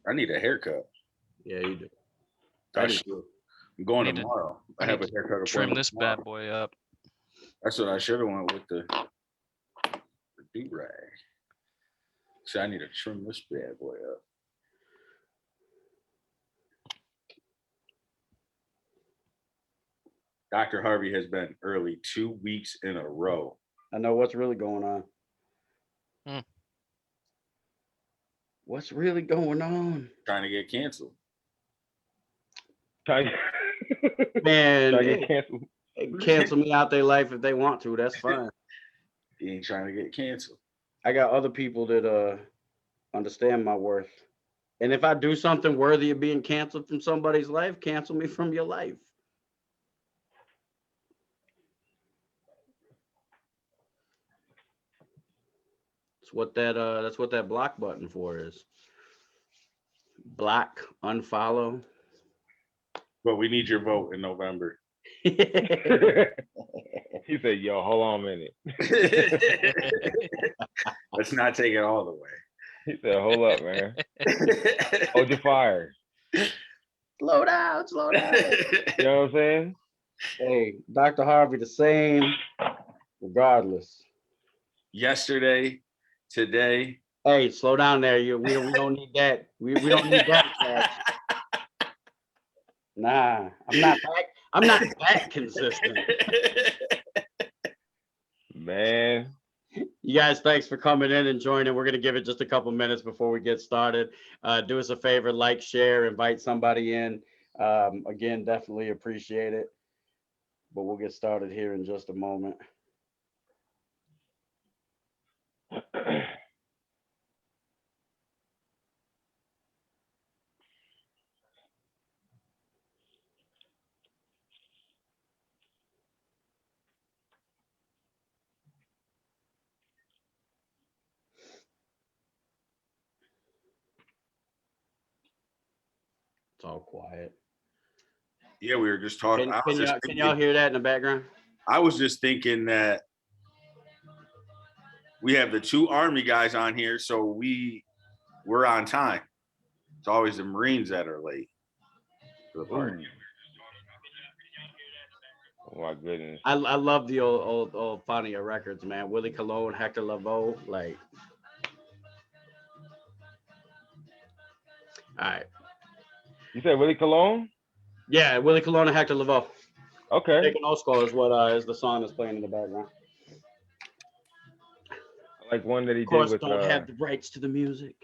I need a haircut. Yeah, you do. I I do should. too. I'm going Need to tomorrow. I I have need a to haircut trim appointment this tomorrow. bad boy up. That's what I should have went with the do rag. So I need to trim this bad boy up. Dr. Harvey has been early 2 weeks in a row. I know what's really going on. Hmm. What's really going on? Trying to get canceled. Try, Man, try to get canceled. cancel me out their life if they want to. That's fine. He ain't trying to get canceled. I got other people that understand my worth. And if I do something worthy of being canceled from somebody's life, cancel me from your life. That's what that block button for is. Block, unfollow. But we need your vote in November. He said, "Yo, hold on a minute." Let's not take it all the way. He said, "Hold up, man. Hold your fire." Slow down, slow down. You know what I'm saying? Hey, Dr. Harvey, the same, regardless. Yesterday, today. Hey, slow down there. We don't need that. We don't need that. Catch. Nah, I'm not that consistent. Man, You guys, thanks for coming in and joining. We're gonna give it just a couple minutes before we get started. Do us a favor, like, share, invite somebody in. Again, definitely appreciate it. But we'll get started here in just a moment. It's all quiet. Yeah, we were just talking. Can y'all hear that in the background? I was just thinking that we have the two Army guys on here, so we're on time. It's always the Marines that are late to the party. oh my goodness. I love the old Fania records, man. Willie Colon, Hector Lavoe, like. All right. You said Willie Cologne? Yeah, Willie Colon and Hector Lavoe. Okay. Taking Oscar is what is the song that's playing in the background. Like one that he Of course, did with. don't have the rights to the music.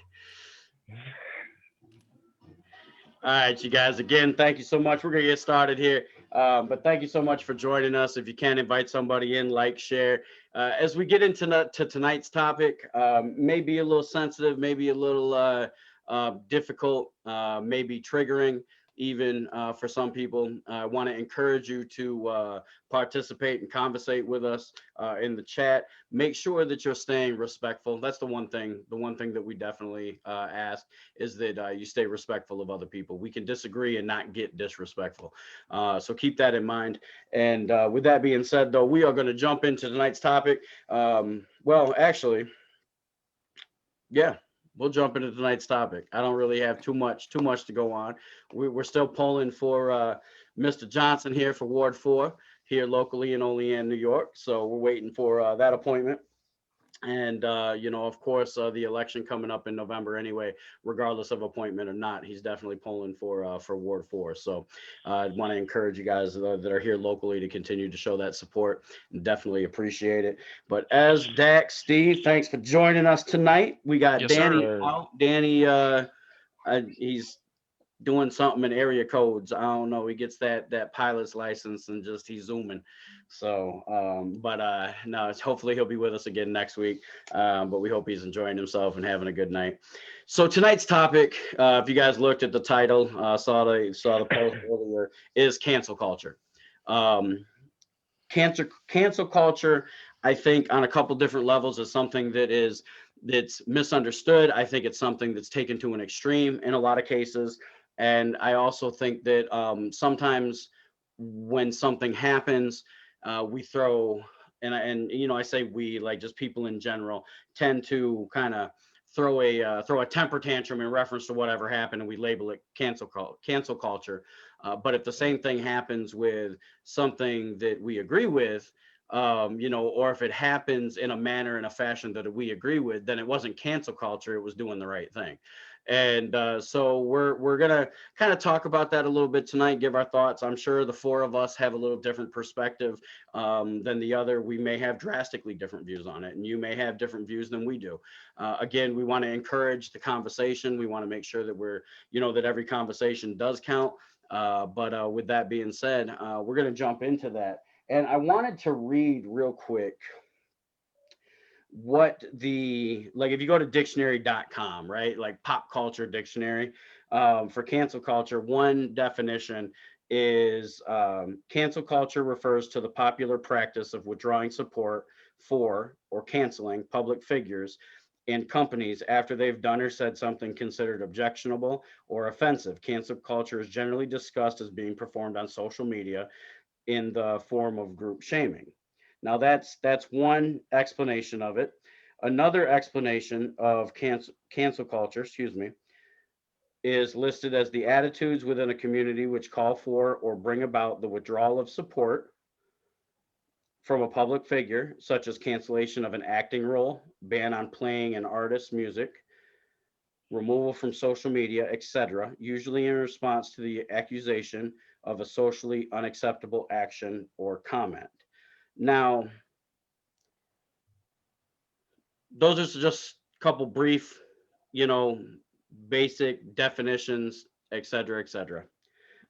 All right, you guys. Again, thank you so much. We're gonna get started here, but thank you so much for joining us. If you can invite somebody in, like, share. As we get into tonight's topic, maybe a little sensitive, maybe a little difficult, maybe triggering. Even for some people, I want to encourage you to participate and conversate with us in the chat. Make sure that you're staying respectful. That's the one thing that we definitely ask is that you stay respectful of other people. We can disagree and not get disrespectful. So keep that in mind. And with that being said, though, we are going to jump into tonight's topic. Well, actually, yeah. We'll jump into tonight's topic. I don't really have too much to go on. We're still polling for Mr. Johnson here for Ward 4 here locally in Olean, New York. So we're waiting for that appointment. And, of course, the election coming up in November anyway, regardless of appointment or not, he's definitely polling for Ward 4. So I want to encourage you guys that are here locally to continue to show that support and definitely appreciate it. But as Dax, Steve, thanks for joining us tonight. We got Yes, Danny sir. out. Danny, he's doing something in area codes. I don't know. He gets that pilot's license and just he's zooming. So, no, it's hopefully he'll be with us again next week. But we hope he's enjoying himself and having a good night. So tonight's topic, if you guys looked at the title, saw the post earlier, is cancel culture. Cancel culture, I think, on a couple different levels is something that's misunderstood. I think it's something that's taken to an extreme in a lot of cases. And I also think that sometimes when something happens, we throw, and I say we, like just people in general, tend to kind of throw a temper tantrum in reference to whatever happened, and we label it cancel culture. But if the same thing happens with something that we agree with, or if it happens in a manner, in a fashion that we agree with, then it wasn't cancel culture, it was doing the right thing. And so we're gonna kind of talk about that a little bit tonight, give our thoughts. I'm sure the four of us have a little different perspective than the other. We may have drastically different views on it, and you may have different views than we do. Again, we want to encourage the conversation. We want to make sure that that every conversation does count. But with that being said, we're going to jump into that. And I wanted to read real quick what if you go to dictionary.com, right? Like pop culture dictionary, for cancel culture, one definition is cancel culture refers to the popular practice of withdrawing support for or canceling public figures and companies after they've done or said something considered objectionable or offensive. Cancel culture is generally discussed as being performed on social media in the form of group shaming. Now that's one explanation of it. Another explanation of cancel culture, is listed as the attitudes within a community which call for or bring about the withdrawal of support from a public figure, such as cancellation of an acting role, ban on playing an artist's music, removal from social media, etc., usually in response to the accusation of a socially unacceptable action or comment. Now, those are just a couple brief, basic definitions, etc.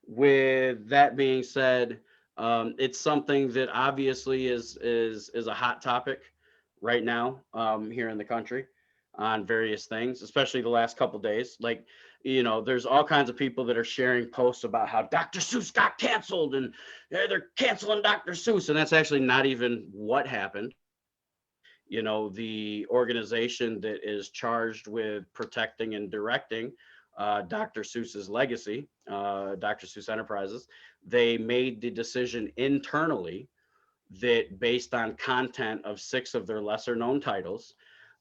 With that being said, it's something that obviously is a hot topic right now here in the country on various things, especially the last couple days. Like, there's all kinds of people that are sharing posts about how Dr. Seuss got canceled and they're canceling Dr. Seuss, and that's actually not even what happened. The organization that is charged with protecting and directing Dr. Seuss's legacy, Dr. Seuss Enterprises, they made the decision internally that based on content of 6 of their lesser known titles,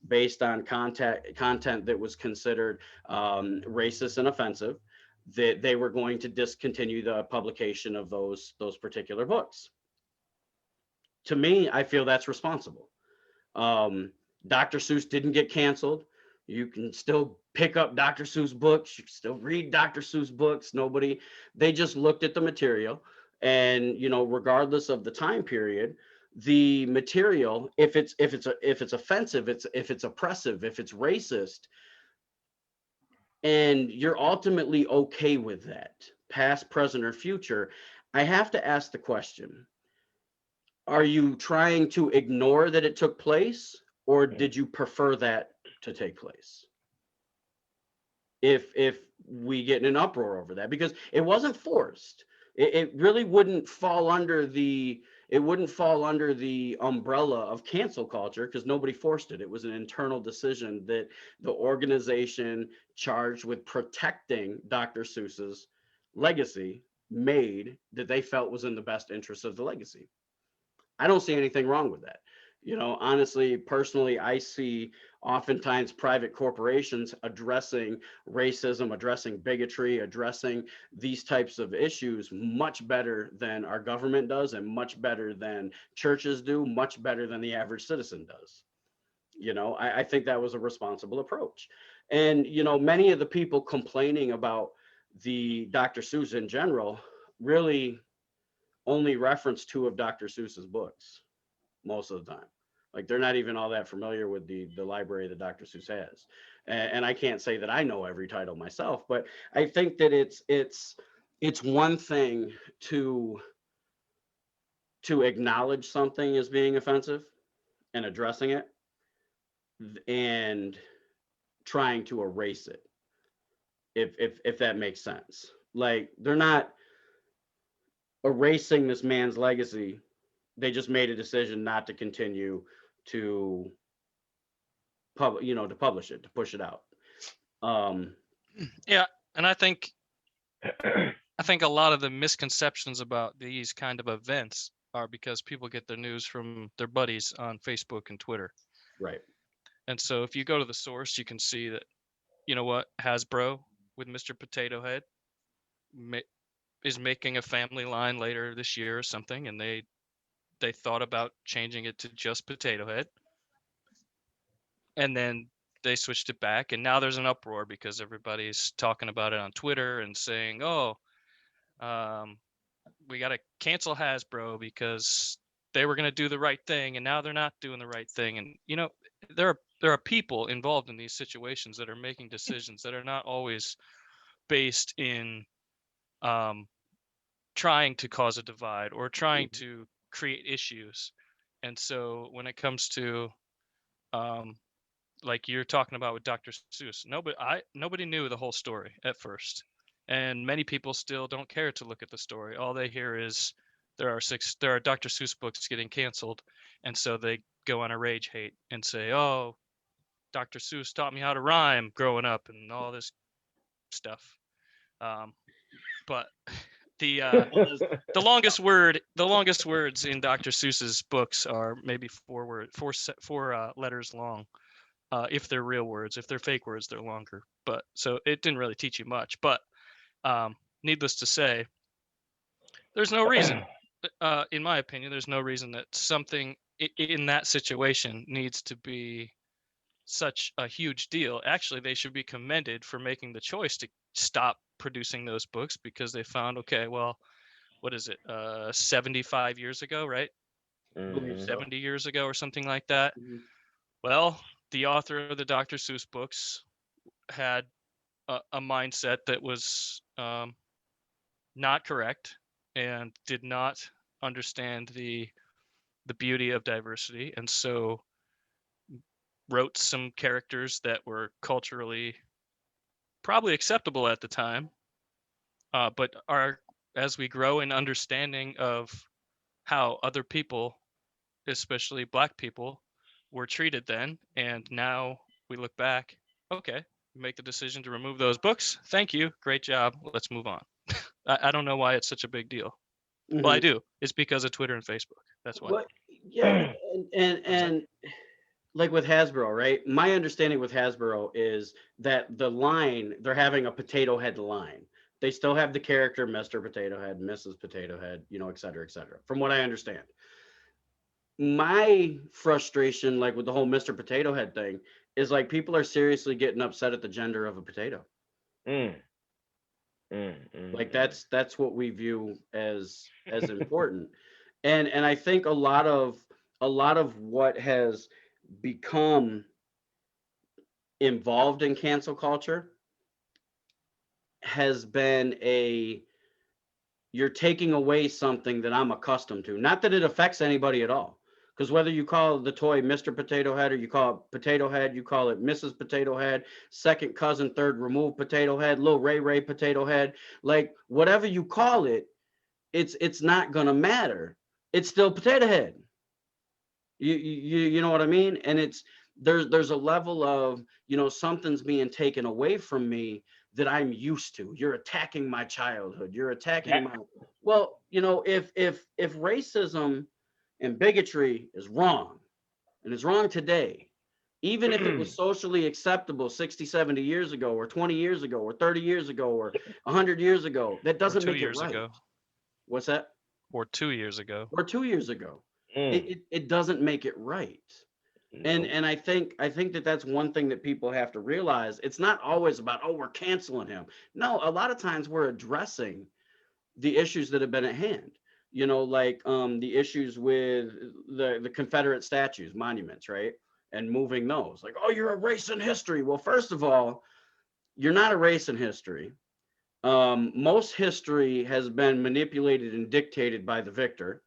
based on content that was considered racist and offensive, that they were going to discontinue the publication of those particular books. To me, I feel that's responsible. Dr. Seuss didn't get canceled. You can still pick up Dr. Seuss books. You can still read Dr. Seuss books. They just looked at the material, and regardless of the time period, the material, if it's offensive, if it's oppressive, if it's racist, and you're ultimately okay with that, past, present, or future, I have to ask the question: are you trying to ignore that it took place, or did you prefer that to take place? If we get in an uproar over that, because it wasn't forced, it really wouldn't fall under the umbrella of cancel culture because nobody forced it. It was an internal decision that the organization charged with protecting Dr. Seuss's legacy made, that they felt was in the best interest of the legacy. I don't see anything wrong with that. Honestly, personally, I see oftentimes private corporations addressing racism, addressing bigotry, addressing these types of issues much better than our government does, and much better than churches do, much better than the average citizen does. I think that was a responsible approach. And, many of the people complaining about the Dr. Seuss in general really only reference 2 of Dr. Seuss's books most of the time. Like, they're not even all that familiar with the library that Dr. Seuss has. And I can't say that I know every title myself, but I think that it's one thing to acknowledge something as being offensive and addressing it, and trying to erase it, if that makes sense. Like, they're not erasing this man's legacy. They just made a decision not to continue to publish it, to push it out. Yeah, and I think a lot of the misconceptions about these kind of events are because people get their news from their buddies on Facebook and Twitter. Right. And so if you go to the source, you can see that, you know what, Hasbro with Mr. Potato Head is making a family line later this year or something, and they thought about changing it to just Potato Head, and then they switched it back, and now there's an uproar because everybody's talking about it on Twitter and saying, "Oh, we got to cancel Hasbro because they were going to do the right thing, and now they're not doing the right thing." And you know, there are people involved in these situations that are making decisions that are not always based in trying to cause a divide or trying to create issues. And so when it comes to like you're talking about with Dr. Seuss, nobody knew the whole story at first, and many people still don't care to look at the story. All they hear is there are Dr. Seuss books getting canceled, and so they go on a rage hate and say, "Oh, Dr. Seuss taught me how to rhyme growing up," and all this stuff. But the longest words in Dr. Seuss's books are maybe four letters long. If they're real words, if they're fake words, they're longer. But so it didn't really teach you much. But needless to say, there's no reason, in my opinion, there's no reason that something in that situation needs to be such a huge deal. Actually, they should be commended for making the choice to stop producing those books because they found, okay, well, what is it, 75 years ago, right? Mhm. 70 years ago or something like that. Well, the author of the Dr. Seuss books had a mindset that was not correct and did not understand the beauty of diversity, and so wrote some characters that were culturally probably acceptable at the time, but are, as we grow in understanding of how other people, especially Black people, were treated then, and now we look back, okay, make the decision to remove those books. Thank you, great job. Let's move on. I don't know why it's such a big deal. Well, I do. It's because of Twitter and Facebook. That's why. Well, yeah, and like with Hasbro, right? My understanding with Hasbro is that the line, they're having a Potato Head line. They still have the character Mr. Potato Head, Mrs. Potato Head, you know, et cetera, from what I understand. My frustration, like with the whole Mr. Potato Head thing, is like people are seriously getting upset at the gender of a potato. Like that's what we view as important. And I think a lot of what has become involved in cancel culture has been you're taking away something that I'm accustomed to. Not that it affects anybody at all. Because whether you call the toy Mr. Potato Head or you call it Potato Head, you call it Mrs. Potato Head, second cousin, third removed Potato Head, little Ray Potato Head, like whatever you call it, it's not gonna matter. It's still Potato Head. You know what I mean? And there's a level of, you know, something's being taken away from me that I'm used to. You're attacking my childhood. You're attacking my, well, you know, if racism and bigotry is wrong, and it's wrong today, even if it was socially acceptable 60, 70 years ago, or 20 years ago, or 30 years ago, or 100 years ago, that doesn't make it right. Ago. What's that? Or 2 years ago. Or 2 years ago. It doesn't make it right. And I think that that's one thing that people have to realize. It's not always about, oh, we're canceling him. No, a lot of times we're addressing the issues that have been at hand. You know, like the issues with the Confederate statues, monuments, right? And moving those. Like, oh, you're erasing history. Well, first of all, you're not erasing history. Most history has been manipulated and dictated by the victor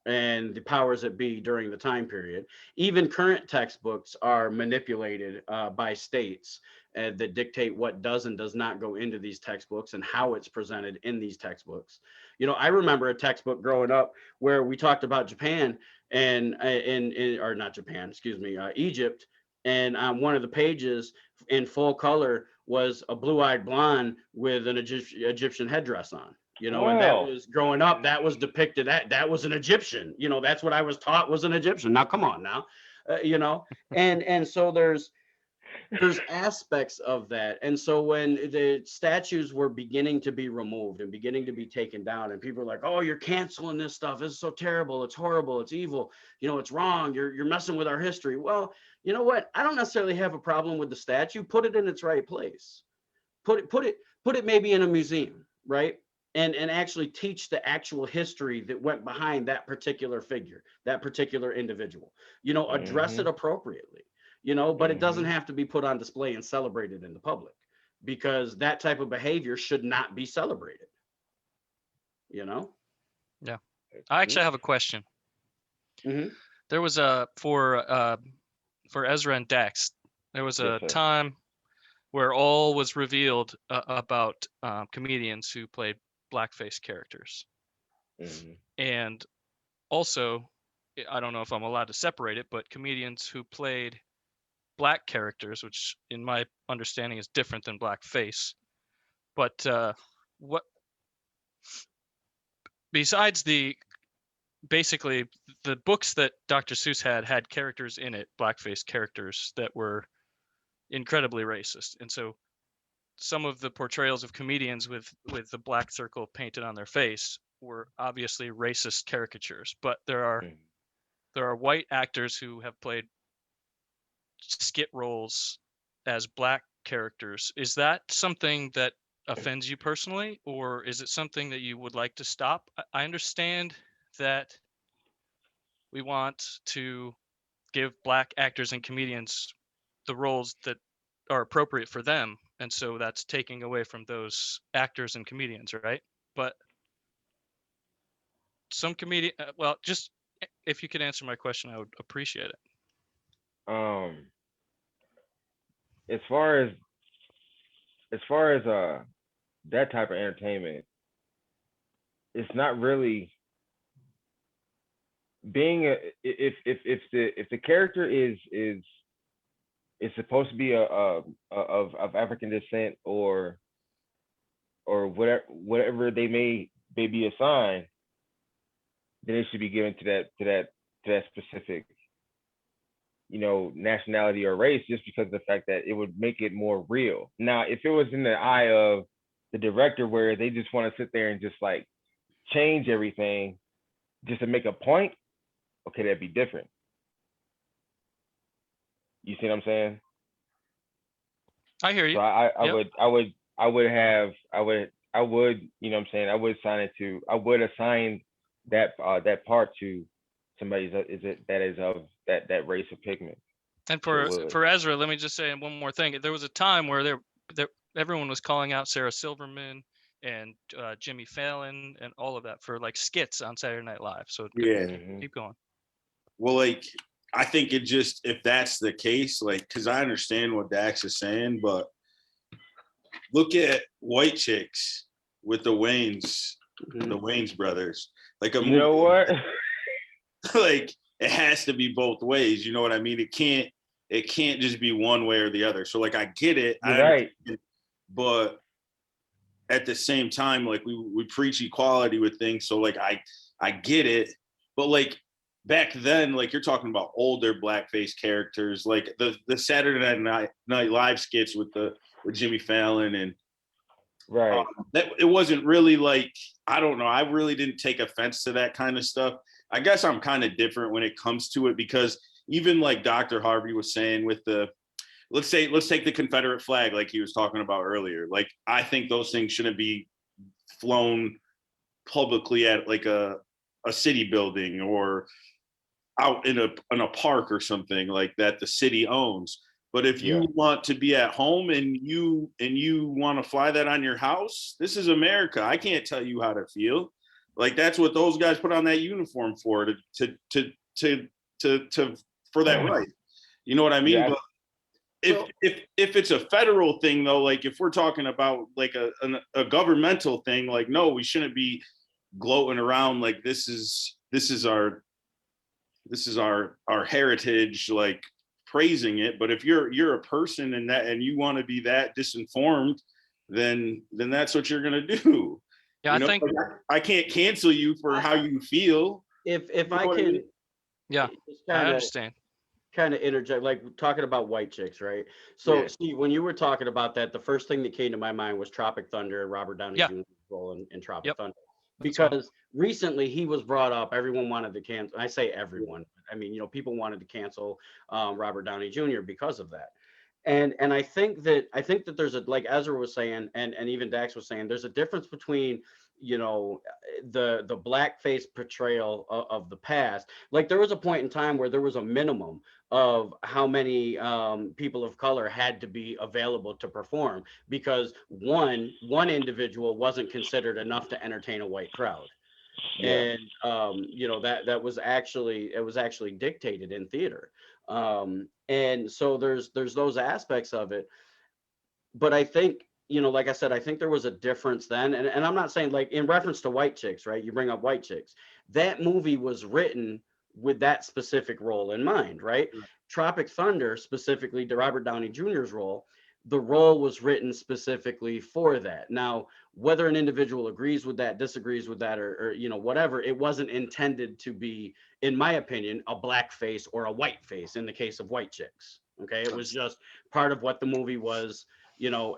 and the powers that be during the time period. Even current textbooks are manipulated by states that dictate what does and does not go into these textbooks and how it's presented in these textbooks. You know, I remember a textbook growing up where we talked about Japan or not Japan, excuse me, Egypt. And on one of the pages in full color was a blue-eyed blonde with an Egyptian headdress on. You know, and that was growing up, that was depicted, that was an Egyptian. You know, that's what I was taught was an Egyptian. Now, come on now. you know, and so there's aspects of that. And so when the statues were beginning to be removed and beginning to be taken down, and people are like, oh, you're canceling this stuff, it's so terrible, it's horrible, it's evil, you know, it's wrong, you're messing with our history. Well, you know what, I don't necessarily have a problem with the statue. Put it in its right place. Put it maybe in a museum, right? And actually teach the actual history that went behind that particular figure, that particular individual, you know, address it appropriately, you know, but it doesn't have to be put on display and celebrated in the public, because that type of behavior should not be celebrated, you know? Yeah. I actually have a question. Mhm. There was a for Ezra and Dax, there was a Yes, sir. time where all was revealed about comedians who played blackface characters. Mhm. And also, I don't know if I'm allowed to separate it, but comedians who played black characters, which in my understanding is different than blackface. But what besides basically the books that Dr. Seuss had characters in it, blackface characters that were incredibly racist. And so some of the portrayals of comedians with the black circle painted on their face were obviously racist caricatures, but there are white actors who have played skit roles as black characters. Is that something that offends you personally, or is it something that you would like to stop? I understand that we want to give black actors and comedians the roles that are appropriate for them, and so that's taking away from those actors and comedians, right? But some comedian, well, just if you could answer my question, I would appreciate it. As far as that type of entertainment, it's not really being a, if the character is supposed to be of African descent, or whatever they may be assigned, then it should be given to that specific, you know, nationality or race, just because of the fact that it would make it more real. Now, if it was in the eye of the director, where they just want to sit there and just like change everything just to make a point, okay, that'd be different. You see what I'm saying? I hear you. So I Yep. would, you know what I'm saying, I would assign that part to somebody that is of that race of pigment. And It would. for Ezra, let me just say one more thing. There was a time where there everyone was calling out Sarah Silverman and Jimmy Fallon and all of that for like skits on Saturday Night Live. So Yeah. keep going. Well, like, I think it just, if that's the case, like, because I understand what Dax is saying, but look at White Chicks with the Wayans brothers. Like, You know what? like, it has to be both ways. You know what I mean? It can't just be one way or the other. So, like, I get it. You're right. But at the same time, like, we preach equality with things. So, like, I get it. But, like, back then, like, you're talking about older blackface characters, like the Saturday Night Live skits with Jimmy Fallon, and Right. that it wasn't really like, I don't know, I really didn't take offense to that kind of stuff. I guess I'm kind of different when it comes to it, because even like Dr. Harvey was saying with let's take the Confederate flag, like he was talking about earlier. Like, I think those things shouldn't be flown publicly at like a city building or out in a park or something like that the city owns. But if you want to be at home and you want to fly that on your house, this is America. I can't tell you how to feel. Like, that's what those guys put on that uniform for, for that right. You know what I mean? Yeah. But if it's a federal thing, though, like if we're talking about like a governmental thing, like, no, we shouldn't be gloating around like this is our heritage, like praising it. But if you're a person and you want to be that disinformed, then that's what you're gonna do. Yeah, you know? I think like, I can't cancel you for how you feel. If You know I what I can, mean? yeah, just I kinda understand. kind of interject, like talking about white chicks, right? So, Yeah. Steve, when you were talking about that, the first thing that came to my mind was Tropic Thunder and Robert Downey Yeah. Jr.'s role in Tropic Yep. Thunder. That's fine. Because recently he was brought up, everyone wanted to cancel. I say everyone, I mean, people wanted to cancel Robert Downey Jr. because of that. And I think that there's a, like Ezra was saying, and even Dax was saying, there's a difference between the blackface portrayal of the past. Like there was a point in time where there was a minimum of how many people of color had to be available to perform, because one individual wasn't considered enough to entertain a white crowd. Yeah. And that was actually, it was actually dictated in theater. And so there's those aspects of it. But I think, like I said, I think there was a difference then. And I'm not saying, like, in reference to White Chicks, right? You bring up White Chicks. That movie was written with that specific role in mind, right? Tropic Thunder, specifically to Robert Downey Jr.'s role, the role was written specifically for that. Now, whether an individual agrees with that, disagrees with that, or whatever, it wasn't intended to be, in my opinion, a black face or a white face in the case of White Chicks. Okay, it was just part of what the movie was,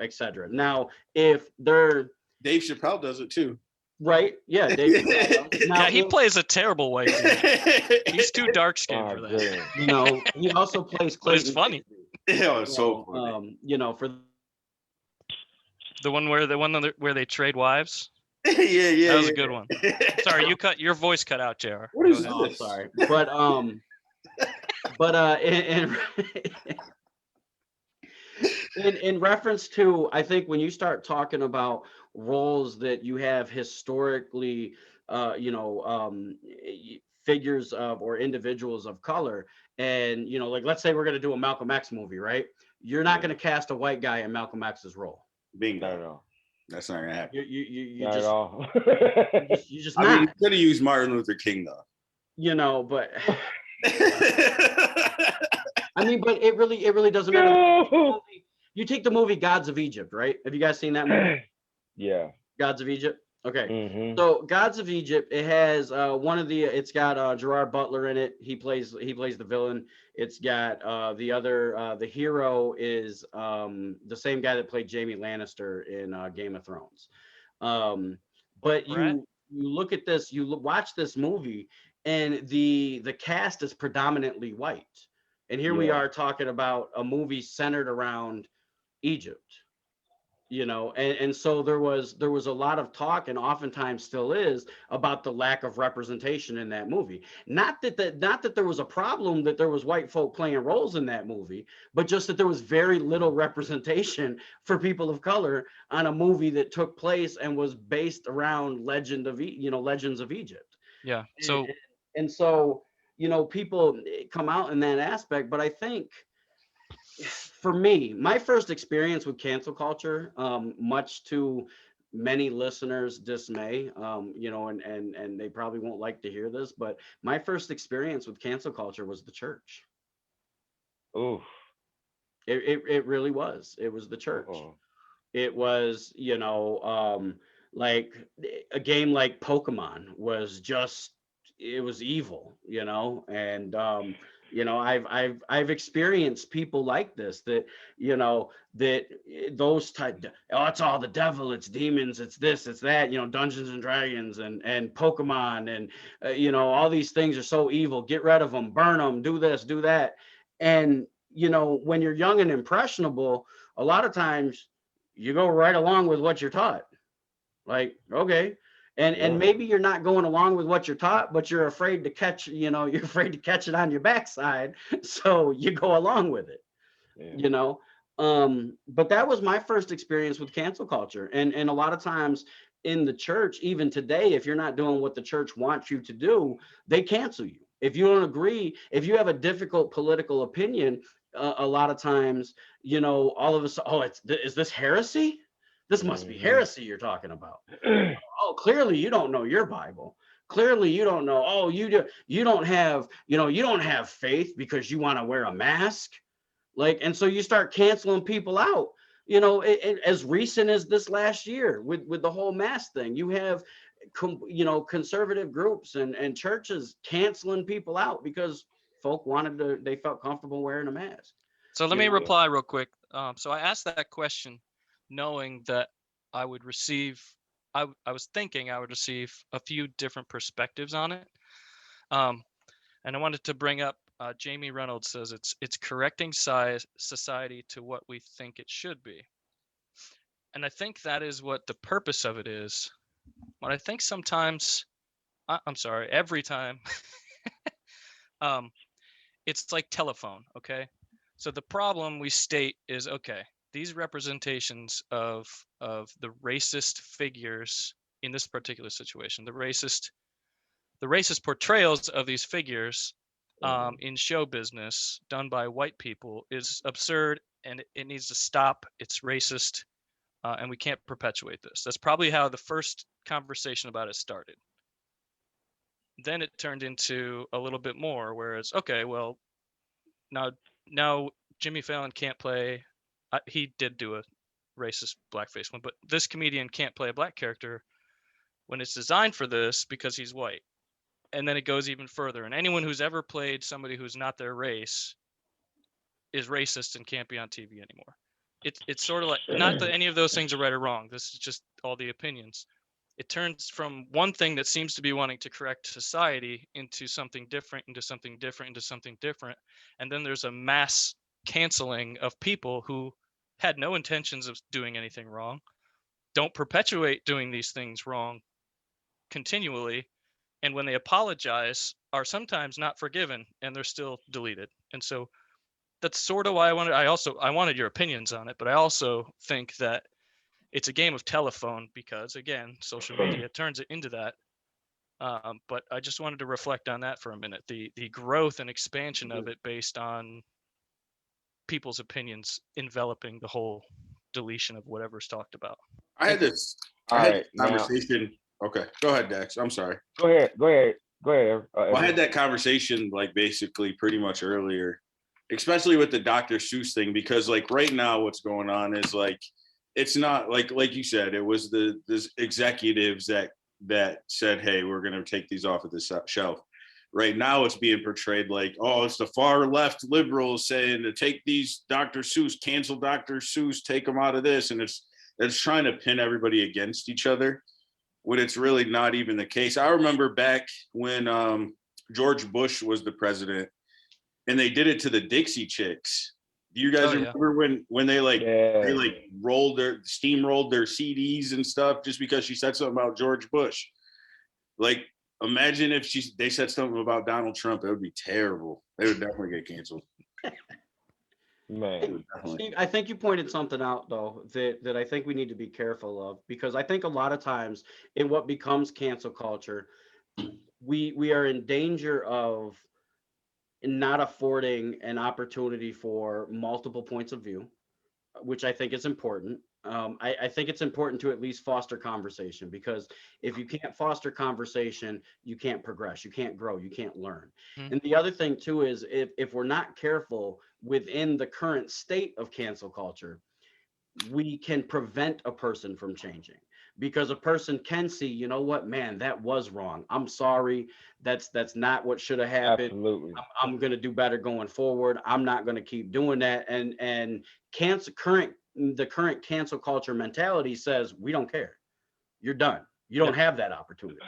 etc. Now, if they're Dave Chappelle does it too. right, yeah, Dave Chappelle. Now, Yeah, he plays a terrible white dude. He's too dark skinned Oh, for that. damn. he also plays But it's Clayton. funny. Yeah, it's so funny. For The one where they trade wives. Yeah. That was a good one. Sorry, your voice cut out, JR. What is Go ahead. Oh, this? sorry, but in reference to, I think when you start talking about roles that you have historically, figures of or individuals of color, and like let's say we're going to do a Malcolm X movie, right? You're not going to cast a white guy in Malcolm X's role. Not Bingo. at all. That's not gonna happen. You Not at just all. you just I mean, not, you could have used Martin Luther King though. but I mean, but it really doesn't matter. No. You take the movie Gods of Egypt, right? Have you guys seen that movie? Yeah. Gods of Egypt. Okay. Mm-hmm. So Gods of Egypt, it has it's got Gerard Butler in it. He plays the villain. It's got the hero is the same guy that played Jaime Lannister in Game of Thrones. But Brett? you look at this, watch this movie, and the cast is predominantly white. And here we Yeah. are talking about a movie centered around Egypt. And so there was a lot of talk, and oftentimes still is, about the lack of representation in that movie. Not that there was a problem that there was white folk playing roles in that movie, but just that there was very little representation for people of color on a movie that took place and was based around legends of Egypt. Yeah. So And so, people come out in that aspect, but I think, for me, my first experience with cancel culture, much to many listeners' dismay, and they probably won't like to hear this, but my first experience with cancel culture was the church. Oof. It really was. It was the church. Oh. It was, like a game like Pokemon was just, it was evil, and I've experienced people like this, that those type, oh, it's all the devil, it's demons, it's this, it's that, Dungeons and Dragons and Pokemon, and all these things are so evil, get rid of them, burn them, do this, do that. And when you're young and impressionable, a lot of times you go right along with what you're taught. Like, okay. And maybe you're not going along with what you're taught, but you're afraid to catch, you're afraid to catch it on your backside. So you go along with it, Yeah. But that was my first experience with cancel culture. And a lot of times in the church, even today, if you're not doing what the church wants you to do, they cancel you. If you don't agree, if you have a difficult political opinion, a lot of times, all of a sudden, is this heresy? This must be heresy you're talking about. Oh, clearly you don't know your Bible. Clearly you don't know. Oh, you don't have, you don't have faith because you want to wear a mask. Like, and so you start canceling people out. As recent as this last year with the whole mask thing, you have, conservative groups and churches canceling people out because folk they felt comfortable wearing a mask. So let me Yeah. reply real quick. So I asked that question knowing that I would receive, I was thinking I would receive a few different perspectives on it. And I wanted to bring up, Jamie Reynolds says it's correcting society to what we think it should be. And I think that is what the purpose of it is. But I think sometimes, I'm sorry, every time, it's like telephone, okay? So the problem we state is, okay, these representations of the racist figures in this particular situation, the racist portrayals of these figures in show business done by white people is absurd, and it needs to stop. It's racist, and we can't perpetuate this. That's probably how the first conversation about it started. Then it turned into a little bit more, where it's okay. Well, now Jimmy Fallon can't play. He did do a racist blackface one, but this comedian can't play a black character when it's designed for this because he's white. And then it goes even further. And anyone who's ever played somebody who's not their race is racist and can't be on TV anymore. It's sort of like, not that any of those things are right or wrong. This is just all the opinions. It turns from one thing that seems to be wanting to correct society into something different, into something different, into something different. And then there's a mass canceling of people who had no intentions of doing anything wrong, don't perpetuate doing these things wrong continually, and when they apologize are sometimes not forgiven and they're still deleted. And so that's sort of why I wanted your opinions on it, but I also think that it's a game of telephone because, again, social media turns it into that. But I just wanted to reflect on that for a minute, the growth and expansion of it based on people's opinions enveloping the whole deletion of whatever's talked about. I had this All right, now, conversation. Okay, go ahead, Dex. I'm sorry. go ahead. Well, I Evan. had that conversation like basically pretty much earlier, especially with the Dr. Seuss thing, because like right now what's going on is like it's not like you said, it was the executives that said, hey, we're gonna take these off of the shelf. Right now it's being portrayed like, oh, it's the far left liberals saying to take these Dr. Seuss, cancel Dr. Seuss, take them out of this, and it's trying to pin everybody against each other, when it's really not even the case. I remember back when George Bush was the president and they did it to the Dixie Chicks. Do you guys remember when they steamrolled their CDs and stuff just because she said something about George Bush? Like, imagine if they said something about Donald Trump, it would be terrible. They would definitely get canceled. Man, Steve, I think you pointed something out though that I think we need to be careful of, because I think a lot of times in what becomes cancel culture, we are in danger of not affording an opportunity for multiple points of view, which I think is important. I think it's important to at least foster conversation, because if you can't foster conversation, you can't progress, you can't grow, you can't learn. And the other thing too is if we're not careful within the current state of cancel culture, we can prevent a person from changing, because a person can see, you know what, man, that was wrong. I'm sorry. That's not what should have happened. absolutely. I'm going to do better going forward. I'm not going to keep doing that. And the current cancel culture mentality says, we don't care. You're done. You don't have that opportunity.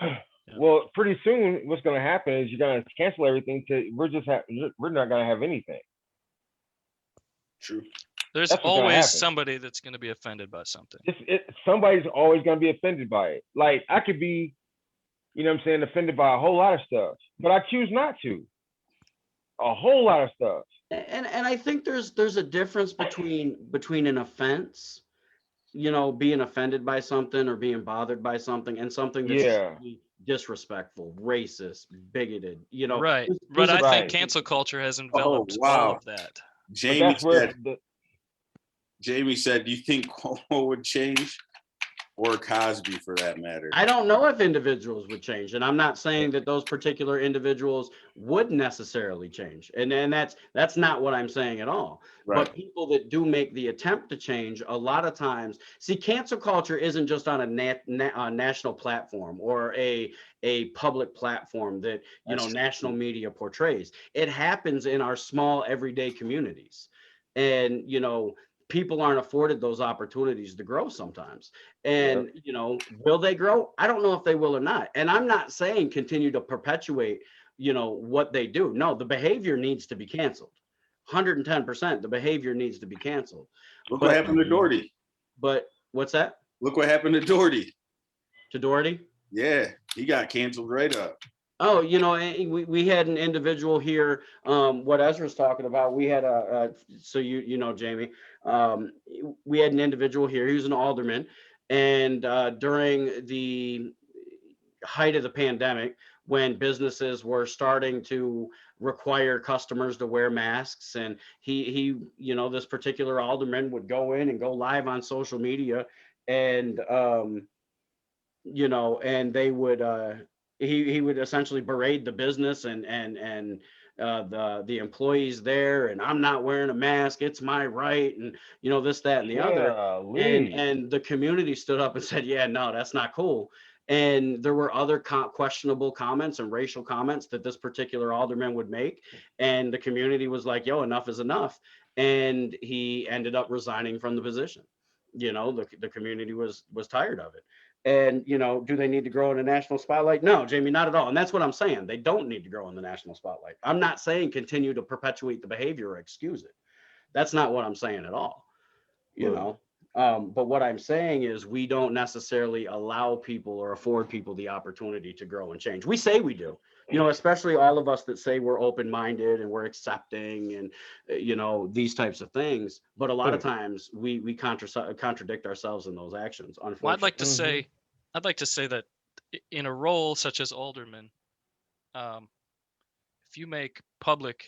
Well, pretty soon, what's going to happen is you're going to cancel everything. We're not going to have anything. True. There's That's what's gonna always happen. somebody that's going to be offended by something. Somebody's always going to be offended by it. Like, I could be, you know what I'm saying, offended by a whole lot of stuff, but I choose not to. A whole lot of stuff. And I think there's a difference between an offense, being offended by something or being bothered by something, and something that's simply disrespectful, racist, bigoted, Right. These But I are think right. cancel culture has enveloped wow. all of that. But Jamie that's where said, do you think Cuomo would change? or Cosby for that matter. I don't know if individuals would change, and I'm not saying that those particular individuals would necessarily change, and that's not what I'm saying at all. Right. But people that do make the attempt to change, a lot of times, see, cancel culture isn't just on a national platform or a public platform that That's national media portrays. It happens in our small everyday communities, and people aren't afforded those opportunities to grow sometimes. And, will they grow? I don't know if they will or not. And I'm not saying continue to perpetuate, what they do. No, the behavior needs to be canceled. 110%. The behavior needs to be canceled. Look what happened to Doherty. But what's that? Look what happened to Doherty. To Doherty? Yeah, he got canceled right up. Oh, we had an individual here, what Ezra's talking about. We had so Jamie, we had an individual here. He was an alderman. And during the height of the pandemic, when businesses were starting to require customers to wear masks, and he this particular alderman would go in and go live on social media, and and they would he would essentially berate the business and the employees there, and I'm not wearing a mask, it's my right, and this, that, and the other. And the community stood up and said, yeah, no, that's not cool. And there were other questionable comments and racial comments that this particular alderman would make, and the community was like, yo, enough is enough. And he ended up resigning from the position. The community was tired of it. And, do they need to grow in a national spotlight? No, Jamie, not at all. And that's what I'm saying. They don't need to grow in the national spotlight. I'm not saying continue to perpetuate the behavior or excuse it. That's not what I'm saying at all, But what I'm saying is we don't necessarily allow people or afford people the opportunity to grow and change. We say we do, especially all of us that say we're open-minded and we're accepting and, these types of things. But a lot of times we contradict ourselves in those actions, unfortunately. Well, I'd like to say that in a role such as alderman, if you make public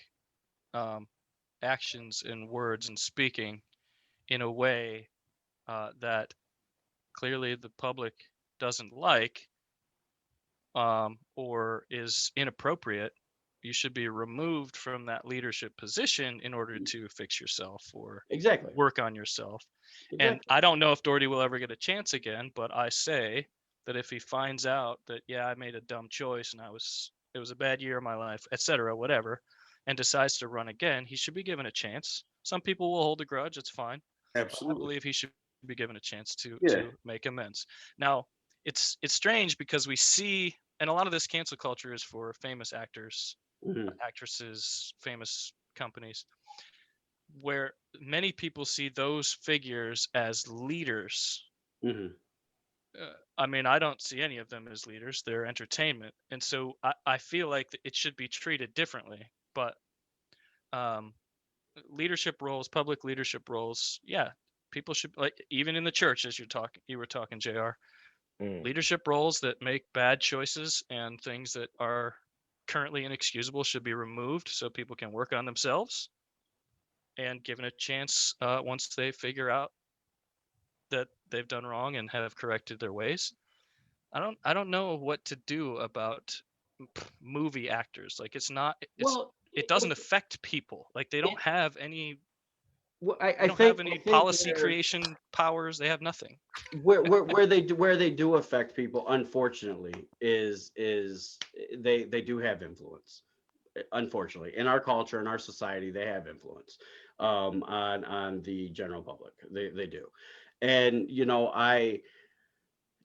actions and words and speaking in a way that clearly the public doesn't like, or is inappropriate, you should be removed from that leadership position in order to fix yourself or work on yourself. Exactly. And I don't know if Doherty will ever get a chance again, but I say that if he finds out that, yeah, I made a dumb choice and it was a bad year of my life, etc., whatever, and decides to run again, he should be given a chance. Some people will hold a grudge. It's fine. Absolutely. I believe he should be given a chance to make amends. Now, it's strange because we see, and a lot of this cancel culture is for famous actors, actresses, famous companies, where many people see those figures as leaders. I mean, I don't see any of them as leaders. They're entertainment. And so I feel like it should be treated differently. But leadership roles, public leadership roles, yeah, people should, like, even in the church, as you were talking, JR, leadership roles that make bad choices and things that are currently inexcusable should be removed so people can work on themselves and given a chance once they figure out that they've done wrong and have corrected their ways. I don't know what to do about movie actors. Like, it doesn't affect people. Like, they don't have any I don't have any policy creation powers. They have nothing. Where they do affect people, unfortunately, is they do have influence. Unfortunately, in our culture, in our society, they have influence on the general public. They do. And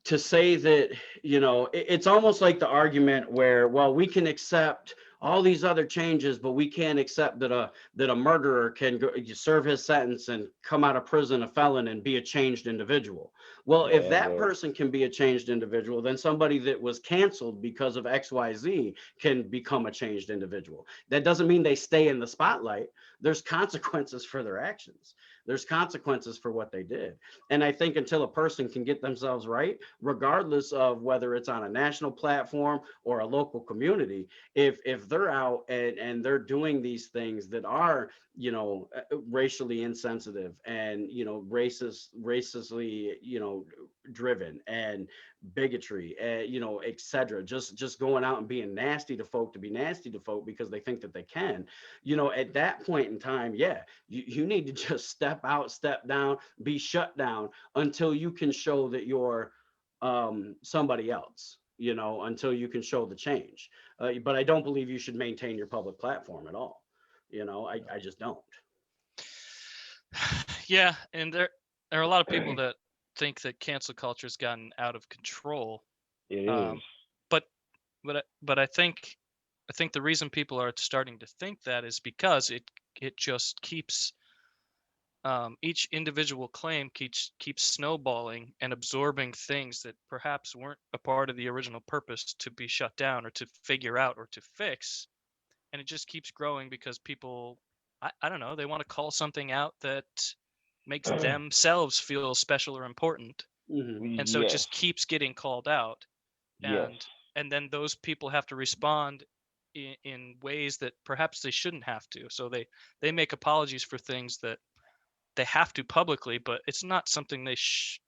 to say that, it's almost like the argument where, well, we can accept all these other changes, but we can't accept that a murderer can serve his sentence and come out of prison a felon and be a changed individual. Well, if that person can be a changed individual, then somebody that was canceled because of XYZ can become a changed individual. That doesn't mean they stay in the spotlight. There's consequences for their actions. There's consequences for what they did. And I think until a person can get themselves right, regardless of whether it's on a national platform or a local community, if they're out and they're doing these things that are, racially insensitive and, racistly, driven and bigotry, you know, etc. Just going out and being nasty to folk to be nasty to folk because they think that they can, you know, at that point in time, yeah, you need to just step out, step down, be shut down until you can show that you're somebody else, you know, until you can show the change. But I don't believe you should maintain your public platform at all. You know, I just don't. Yeah, and there are a lot of people that think that cancel culture's gotten out of control. It Um, is. but I think the reason people are starting to think that is because it just keeps each individual claim keeps snowballing and absorbing things that perhaps weren't a part of the original purpose to be shut down or to figure out or to fix, and it just keeps growing because people, I don't know, they want to call something out that makes themselves feel special or important, and so it Yes. just keeps getting called out, Yes. and then those people have to respond in ways that perhaps they shouldn't have to, so they make apologies for things that they have to publicly, but it's not something they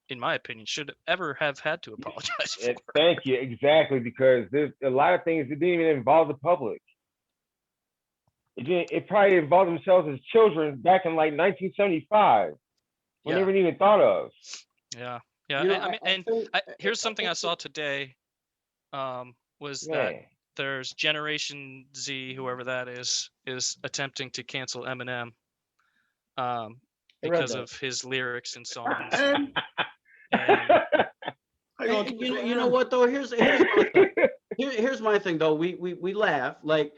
in my opinion should ever have had to apologize for. Thank you. Exactly, because there's a lot of things that didn't even involve the public. It probably involved themselves as children back in like 1975 when they Yeah. weren't even thought of. Yeah, You know, I mean, and think- here's something I saw today, was that Man, there's Generation Z, whoever that is attempting to cancel Eminem, I read because that. of his lyrics and songs. And You know what though? Here's my thing. Here's my thing though. We laugh like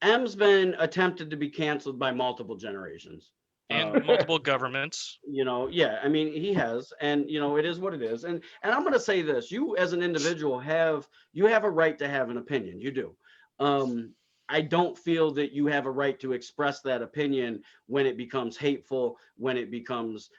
M's been attempted to be canceled by multiple generations. multiple governments. You know, yeah, I mean he has, and you know it is what it is. And I'm gonna say this: you as an individual have a right to have an opinion. You do. I don't feel that you have a right to express that opinion when it becomes hateful, when it becomes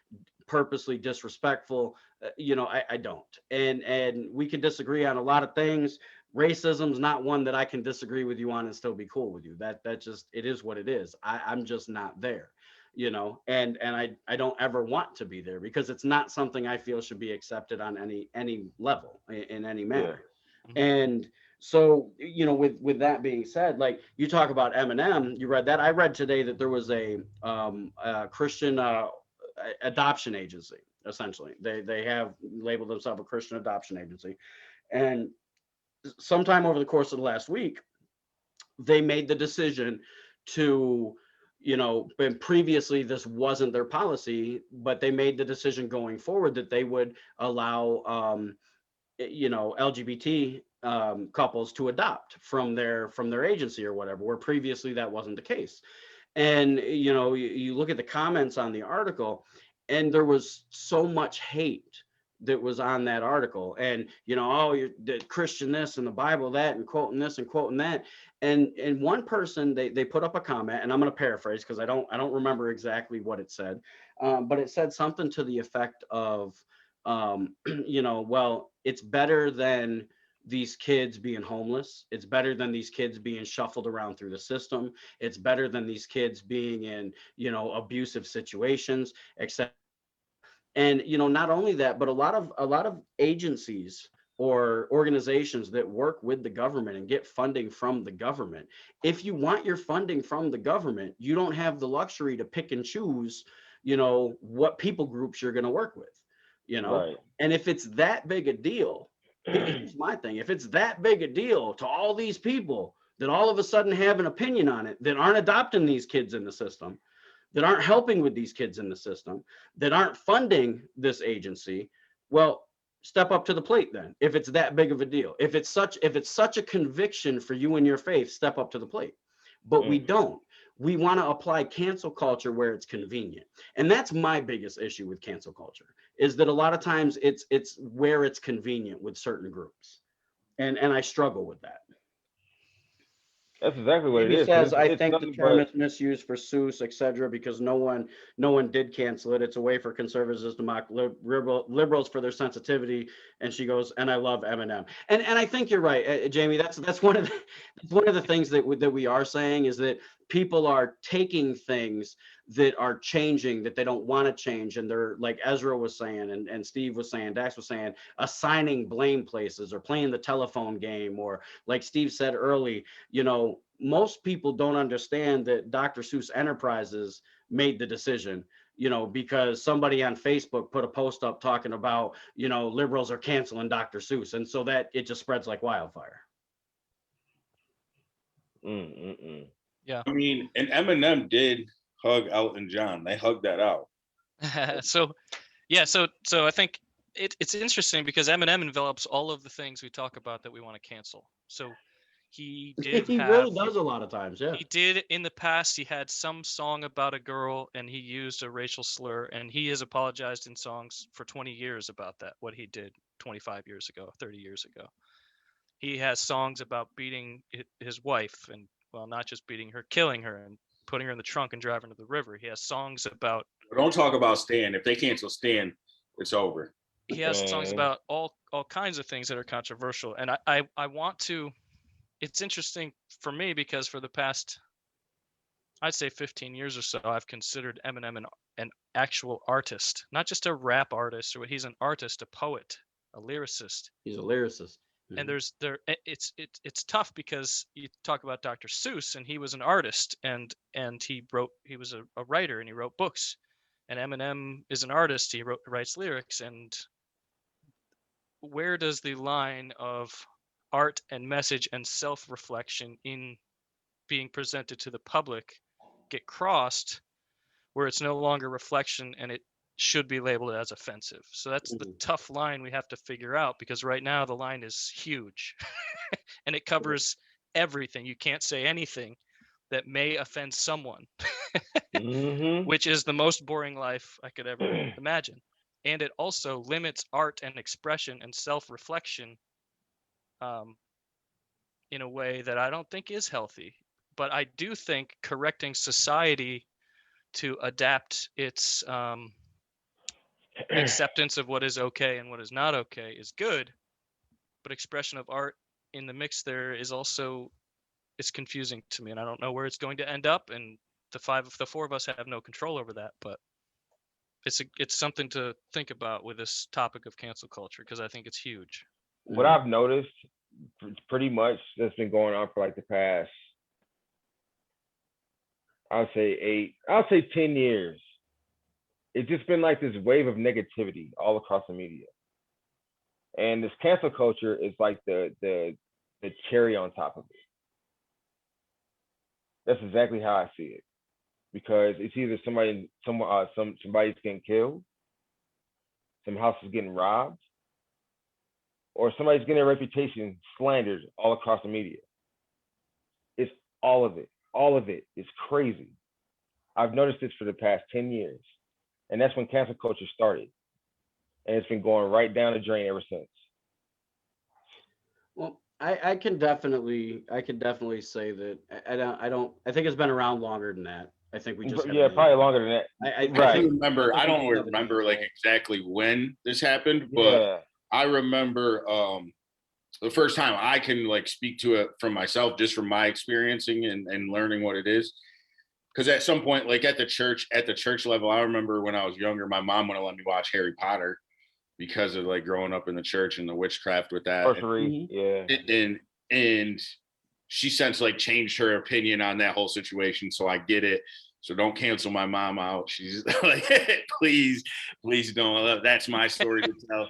purposely disrespectful. You know, I don't. And we can disagree on a lot of things. Racism's not one that I can disagree with you on and still be cool with you. That just, it is what it is. I'm just not there, you know, and I don't ever want to be there because it's not something I feel should be accepted on any level in any manner. Yeah. And so, you know, with that being said, like you talk about Eminem, you read that. I read today that there was a Christian adoption agency. Essentially, they have labeled themselves a Christian adoption agency, and sometime over the course of the last week, they made the decision to, you know, and previously this wasn't their policy, but they made the decision going forward that they would allow, you know, LGBT couples to adopt from their agency or whatever, where previously that wasn't the case. And you know, you look at the comments on the article, and there was so much hate that was on that article. And you know, oh, you're the Christian this and the Bible that, and quoting this and quoting that. And one person, they put up a comment, and I'm going to paraphrase because I don't remember exactly what it said, but it said something to the effect of, you know, well, it's better than these kids being homeless. It's better than these kids being shuffled around through the system. It's better than these kids being in, you know, abusive situations, etc. And you know, not only that, but a lot of agencies or organizations that work with the government and get funding from the government. If you want your funding from the government, you don't have the luxury to pick and choose, you know, what people groups you're going to work with, you know. right. And if it's that big a deal, here's my thing. If it's that big a deal to all these people that all of a sudden have an opinion on it, that aren't adopting these kids in the system, that aren't helping with these kids in the system, that aren't funding this agency, well, step up to the plate then. If it's that big of a deal, if it's such a conviction for you and your faith, step up to the plate. But we don't. We want to apply cancel culture where it's convenient. And that's my biggest issue with cancel culture, is that a lot of times it's where it's convenient with certain groups. And I struggle with that. That's exactly what He it is. says, I It's think the nothing term but- is misused for Seuss, etc., because no one did cancel it. It's a way for conservatives to mock liberals for their sensitivity. And she goes, and I love Eminem. And I think you're right, Jamie. That's one of the things that we are saying, is that people are taking things that are changing that they don't want to change, and they're, like Ezra was saying, and Steve was saying, Dax was saying, assigning blame places or playing the telephone game, or like Steve said early, most people don't understand that Dr. Seuss Enterprises made the decision, because somebody on Facebook put a post up talking about, liberals are canceling Dr. Seuss, and so that it just spreads like wildfire. Yeah. I mean, and Eminem did hug Elton John. They hugged that out. So I think it's interesting because Eminem envelops all of the things we talk about that we want to cancel. So he did He really does a lot of times. Yeah. He did in the past. He had some song about a girl and he used a racial slur, and he has apologized in songs for 20 years about that, what he did 25 years ago, 30 years ago. He has songs about beating his wife, and well, not just beating her, killing her and putting her in the trunk and driving her to the river. He has songs about, Don't talk about Stan. If they cancel Stan, it's over. he has songs about all kinds of things that are controversial. And I want to, it's interesting for me because for the past, I'd say 15 years or so, I've considered Eminem an actual artist, not just a rap artist, or he's an artist, a poet, a lyricist. He's a lyricist. And it's tough because you talk about Dr. Seuss, and he was an artist, and he was a writer, and he wrote books. And Eminem is an artist, he writes lyrics. And where does the line of art and message and self-reflection in being presented to the public get crossed, where it's no longer reflection and it should be labeled as offensive? So that's the tough line we have to figure out, because right now the line is huge and it covers everything. You can't say anything that may offend someone, which is the most boring life I could ever imagine. And it also limits art and expression and self-reflection in a way that I don't think is healthy. But I do think correcting society to adapt its acceptance of what is okay and what is not okay is good. But expression of art in the mix there is also, it's confusing to me, and I don't know where it's going to end up. And the four of us have no control over that, but it's something to think about with this topic of cancel culture, because I think it's huge. What I've noticed pretty much that's been going on for like the past, I'll say 10 years. It's just been like this wave of negativity all across the media. And this cancel culture is like the cherry on top of it. That's exactly how I see it. Because it's either somebody's getting killed, some house is getting robbed, or somebody's getting their reputation slandered all across the media. It's all of it. All of it is crazy. I've noticed this for the past 10 years. And that's when cancel culture started. And it's been going right down the drain ever since. Well, I can definitely say that I think it's been around longer than that. I think we just probably longer than that. I don't remember like exactly when this happened, but I remember the first time I can like speak to it from myself, just from my experiencing and learning what it is. Because at some point, like at the church level, I remember when I was younger, my mom wouldn't let me watch Harry Potter because of like growing up in the church and the witchcraft with that. And she since like changed her opinion on that whole situation. So I get it. So don't cancel my mom out. She's like, please don't. That's my story to tell.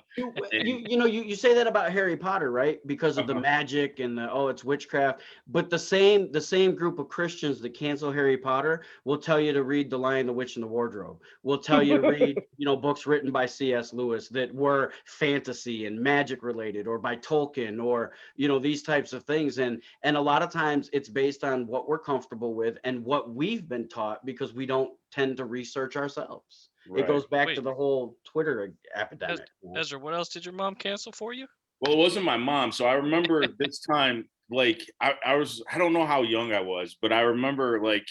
You say that about Harry Potter, right? Because of the magic and it's witchcraft. But the same group of Christians that cancel Harry Potter will tell you to read The Lion, the Witch, and the Wardrobe. Will tell you to read, books written by C.S. Lewis that were fantasy and magic related, or by Tolkien, or these types of things. And a lot of times it's based on what we're comfortable with and what we've been taught, because we don't tend to research ourselves. Right. It goes back to the whole Twitter epidemic. Ezra, what else did your mom cancel for you? Well, it wasn't my mom. So I remember this time, like I don't know how young I was, but I remember like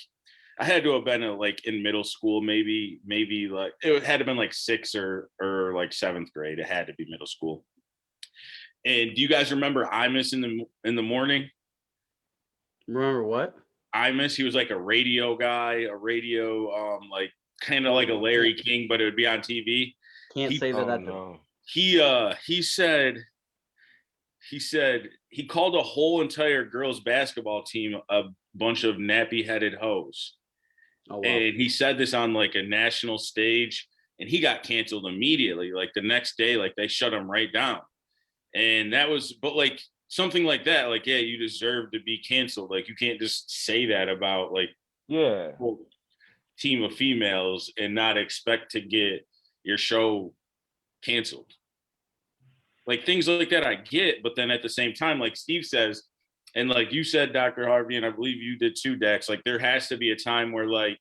I had to have been in middle school, maybe like it had to have been like 6th or like 7th grade. It had to be middle school. And do you guys remember Imus in the morning? Remember what? Imus. He was like a radio guy, a radio like kind of like a Larry King, but it would be on TV. Can't He- say that Oh, I do. no. He said he called a whole entire girls basketball team a bunch of nappy headed hoes. Oh, wow. And he said this on like a national stage, and he got canceled immediately. Like the next day, like they shut him right down. And that was, but like something like that, like, yeah, you deserve to be canceled. Like you can't just say that about like Yeah. a whole team of females and not expect to get your show canceled. Like things like that I get, but then at the same time, like Steve says, and like you said, Dr. Harvey, and I believe you did too, Dax, like there has to be a time where like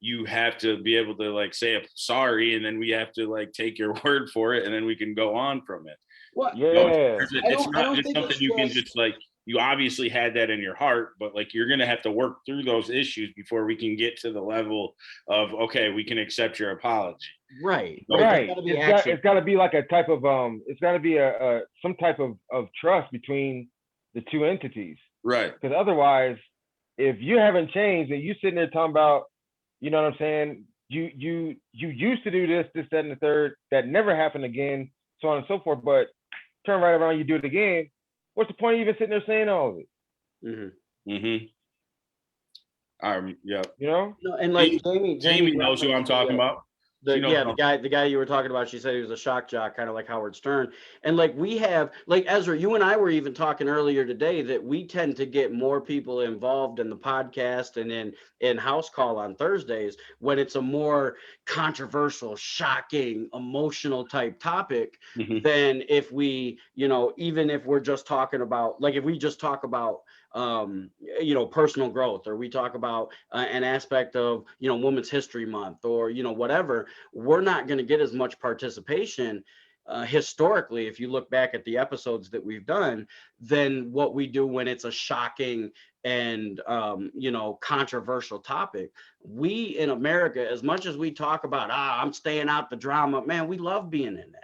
you have to be able to like say sorry, and then we have to like take your word for it, and then we can go on from it. What? You know, Yeah. it's I not don't just think something it's you can just- just like, you obviously had that in your heart, but like you're gonna have to work through those issues before we can get to the level of, okay, we can accept your apology. Right. Right. There's Right. gotta be It's action. got to be like a type of it's got to be a some type of trust between the two entities. Right. Because otherwise, if you haven't changed and you sitting there talking about, you know what I'm saying, you used to do this, that, and the third, that never happened again, so on and so forth. But turn right around, you do it again. What's the point of even sitting there saying all of it? Mm-hmm. Mm-hmm. Yeah. You know? No, and like Jamie knows who I'm talking about. She knows The guy you were talking about, she said he was a shock jock, kind of like Howard Stern. And like we have, like Ezra, you and I were even talking earlier today that we tend to get more people involved in the podcast and in House Call on Thursdays when it's a more controversial, shocking, emotional type topic Mhm. than if we, even if we're just talking about, like if we just talk about personal growth, or we talk about an aspect of Women's History Month, or whatever, we're not going to get as much participation historically, if you look back at the episodes that we've done, than what we do when it's a shocking and controversial topic. We in America, as much as we talk about I'm staying out the drama, man, we love being in that.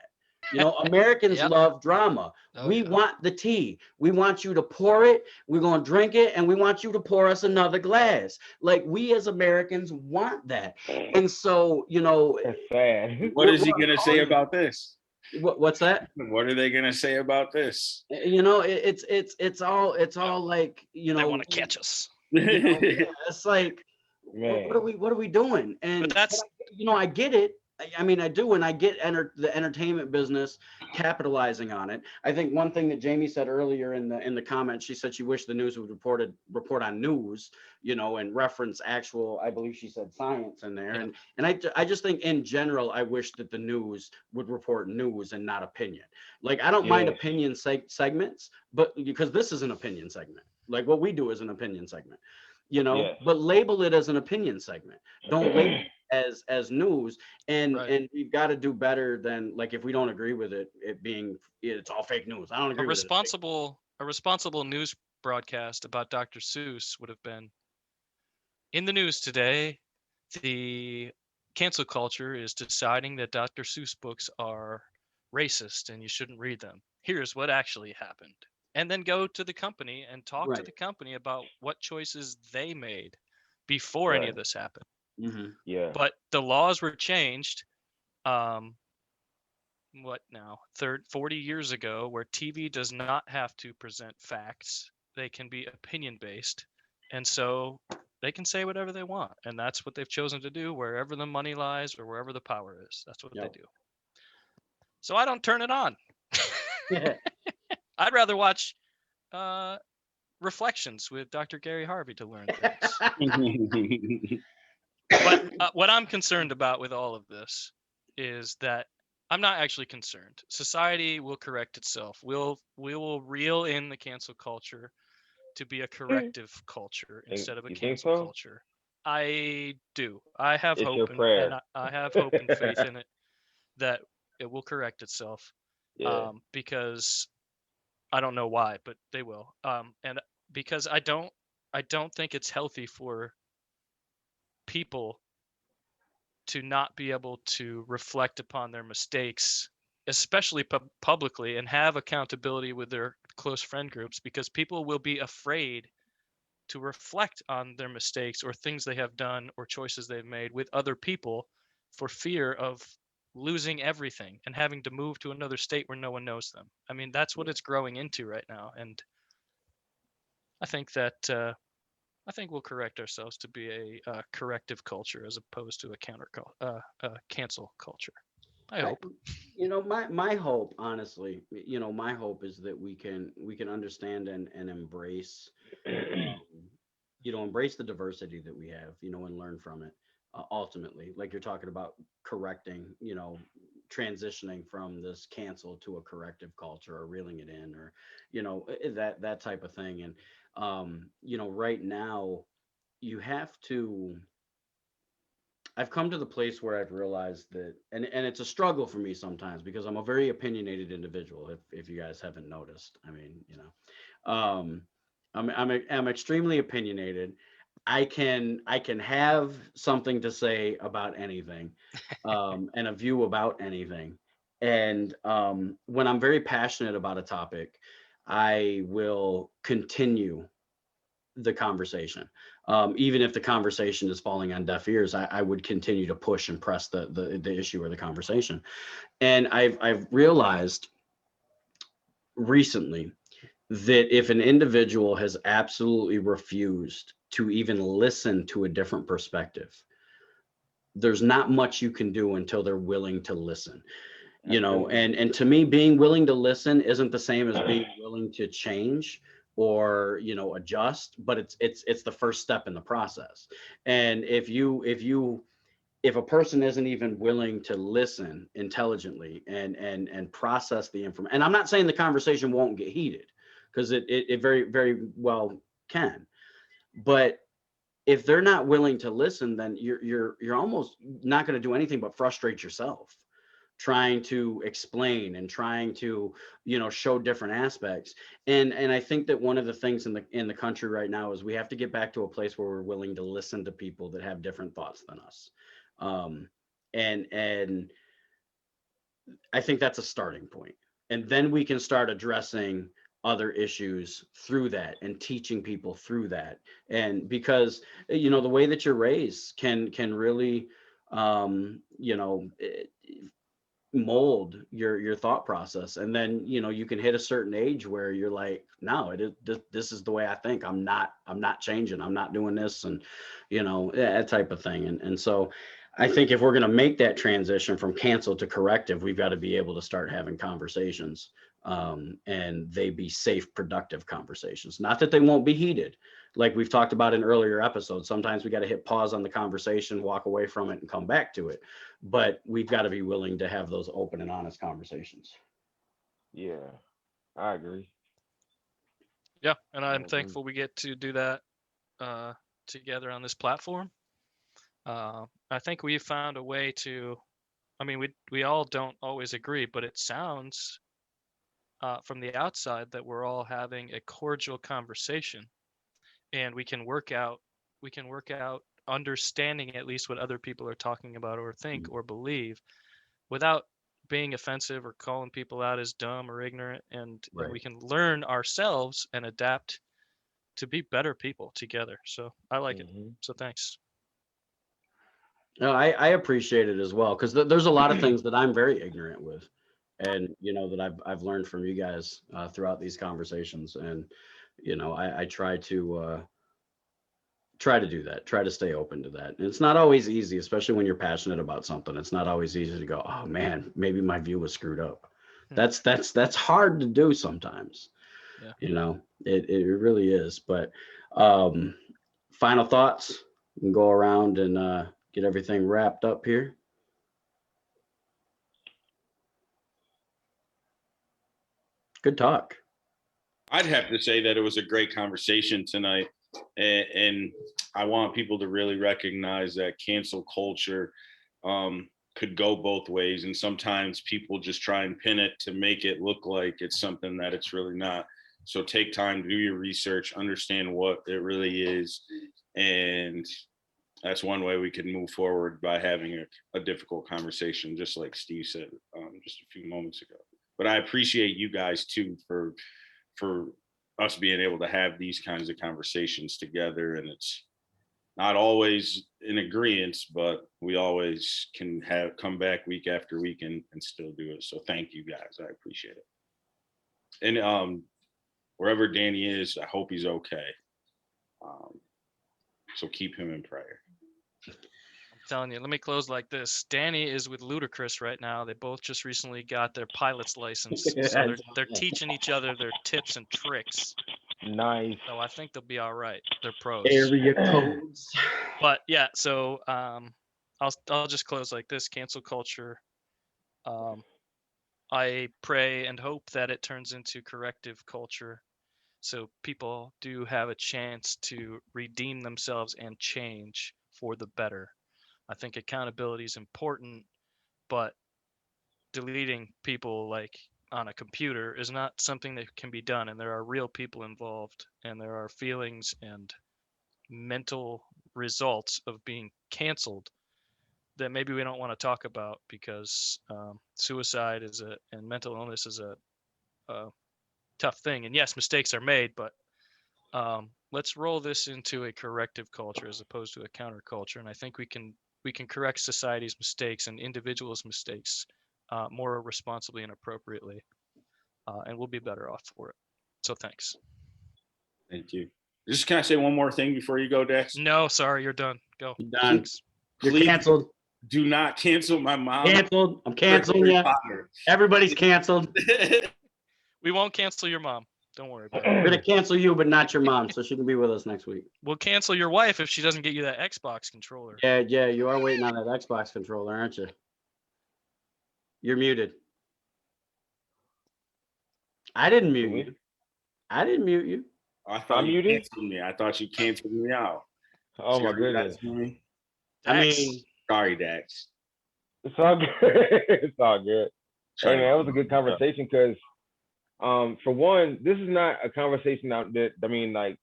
Americans Yep. love drama. Oh, We yeah. want the tea. We want you to pour it. We're going to drink it, and we want you to pour us another glass. Like, we as Americans want that. And so, That's sad. What is he gonna say about this? what's that? What are they gonna say about this? It's all like, They want to catch us. it's like, Man. what are we doing? And But that's I get it. I mean, I do, and I get the entertainment business capitalizing on it. I think one thing that Jamie said earlier in the comments, she said she wished the news would report on news, and reference actual, I believe she said science in there. Yeah. And I just think in general, I wish that the news would report news and not opinion. Like, I don't mind Yeah. opinion segments, but because this is an opinion segment, like what we do is an opinion segment, Yes. but label it as an opinion segment. Don't label it as news. And Right. and we've got to do better than, like, if we don't agree with it being it's all fake news. I don't agree a with it. responsible news broadcast about Dr. Seuss would have been, in the news today, the cancel culture is deciding that Dr. Seuss books are racist and you shouldn't read them. Here's what actually happened. And then go to the company and talk to Right. the company about what choices they made before any of Right. this happened. Mhm. Yeah. But the laws were changed, what now, 40 years ago, where TV does not have to present facts. They can be opinion based. And so they can say whatever they want. And that's what they've chosen to do wherever the money lies or wherever the power is. That's what Yep. they do. So I don't turn it on. Yeah. I'd rather watch Reflections with Dr. Gary Harvey to learn things. But what I'm concerned about with all of this is that I'm not actually concerned. Society will correct itself. We will reel in the cancel culture to be a corrective culture instead of a You think cancel so? culture. I do. I have It's your hope prayer. and I have hope and faith in it that it will correct itself. Yeah. Because I don't know why, but they will. And because I don't think it's healthy for people to not be able to reflect upon their mistakes, especially publicly, and have accountability with their close friend groups, because people will be afraid to reflect on their mistakes or things they have done or choices they've made with other people for fear of losing everything and having to move to another state where no one knows them. I mean, that's what it's growing into right now. And I think that I think we'll correct ourselves to be a corrective culture as opposed to a cancel culture. I hope. My hope, honestly, my hope is that we can understand and embrace, embrace the diversity that we have, and learn from it. Ultimately, like you're talking about correcting, transitioning from this cancel to a corrective culture, or reeling it in, or that type of thing. And right now you have to. I've come to the place where I've realized that, and it's a struggle for me sometimes because I'm a very opinionated individual. If you guys haven't noticed, I mean, I'm extremely opinionated. I can have something to say about anything, and a view about anything. And when I'm very passionate about a topic, I will continue the conversation. Even if the conversation is falling on deaf ears, I would continue to push and press the issue or the conversation. And I've realized recently that if an individual has absolutely refused to even listen to a different perspective, there's not much you can do until they're willing to listen. And to me, being willing to listen isn't the same as being willing to change or adjust, but it's the first step in the process. And if a person isn't even willing to listen intelligently and process the information, and I'm not saying the conversation won't get heated, because it very, very well can, but if they're not willing to listen, then you're almost not going to do anything but frustrate yourself trying to explain and trying to show different aspects. And I think that one of the things in the country right now is we have to get back to a place where we're willing to listen to people that have different thoughts than us. And I think that's a starting point, and then we can start addressing other issues through that and teaching people through that. And because the way that you're raised can really mold your thought process. And then you can hit a certain age where you're like, no, this is the way I think. I'm not changing, I'm not doing this, and that type of thing. And so I think if we're going to make that transition from cancel to corrective, we've got to be able to start having conversations, and they be safe, productive conversations. Not that they won't be heated, like we've talked about in earlier episodes. Sometimes we got to hit pause on the conversation, walk away from it, and come back to it. But we've got to be willing to have those open and honest conversations. Yeah, I agree. Yeah, and I I'm agree. thankful we get to do that together on this platform. I think we found a way to. I mean, we all don't always agree, but it sounds from the outside that we're all having a cordial conversation, and we can work out understanding at least what other people are talking about or think or believe without being offensive or calling people out as dumb or ignorant, and Right. we can learn ourselves and adapt to be better people together. So I like it. Mhm. So thanks. No, I appreciate it as well, because there's a lot of things that I'm very ignorant with, and that I've learned from you guys throughout these conversations. And I try to do that, try to stay open to that. And it's not always easy, especially when you're passionate about something. It's not always easy to go, oh man, maybe my view was screwed up. That's hard to do sometimes. Yeah. It really is. But final thoughts. We can go around and get everything wrapped up here. Good talk. I'd have to say that it was a great conversation tonight. And I want people to really recognize that cancel culture could go both ways. And sometimes people just try and pin it to make it look like it's something that it's really not. So take time to do your research, understand what it really is. And that's one way we can move forward, by having a difficult conversation, just like Steve said just a few moments ago. But I appreciate you guys too for us being able to have these kinds of conversations together. And it's not always in agreement, but we always can come back week after week and still do it. So thank you guys. I appreciate it. And wherever Danny is, I hope he's okay. So keep him in prayer. I'm telling you, let me close like this. Danny is with Ludacris right now. They both just recently got their pilot's license. So they're teaching each other their tips and tricks. Nice. So I think they'll be all right. They're pros. Area codes. But yeah, so I'll just close like this. Cancel culture. I pray and hope that it turns into corrective culture, so people do have a chance to redeem themselves and change for the better. I think accountability is important, but deleting people like on a computer is not something that can be done. And there are real people involved, and there are feelings and mental results of being canceled that maybe we don't want to talk about, because suicide and mental illness is a tough thing. And yes, mistakes are made, but let's roll this into a corrective culture as opposed to a counterculture. And I think we can correct society's mistakes and individuals' mistakes more responsibly and appropriately, and we'll be better off for it. So thanks. Thank you. Just can I say one more thing before you go, Dex? No, sorry, you're done. Go. You're done. Thanks. You're Please canceled. do not cancel my mom. Canceled. I'm canceling you. Everybody's canceled. We won't cancel your mom. Don't worry about We're it. gonna cancel you, but not your mom, so she can be with us next week. We'll cancel your wife if she doesn't get you that Xbox controller. Yeah, you are waiting on that Xbox controller, aren't you? You're muted. I didn't mute you. I didn't mute you. I thought I'm you muted? canceled me. I thought you canceled me out. Oh my Sorry, goodness. that's me. I Dax, mean, Sorry, Dax. It's all good. It's all good. Hey man, that was a good conversation because for one, this is not a conversation that I mean, like,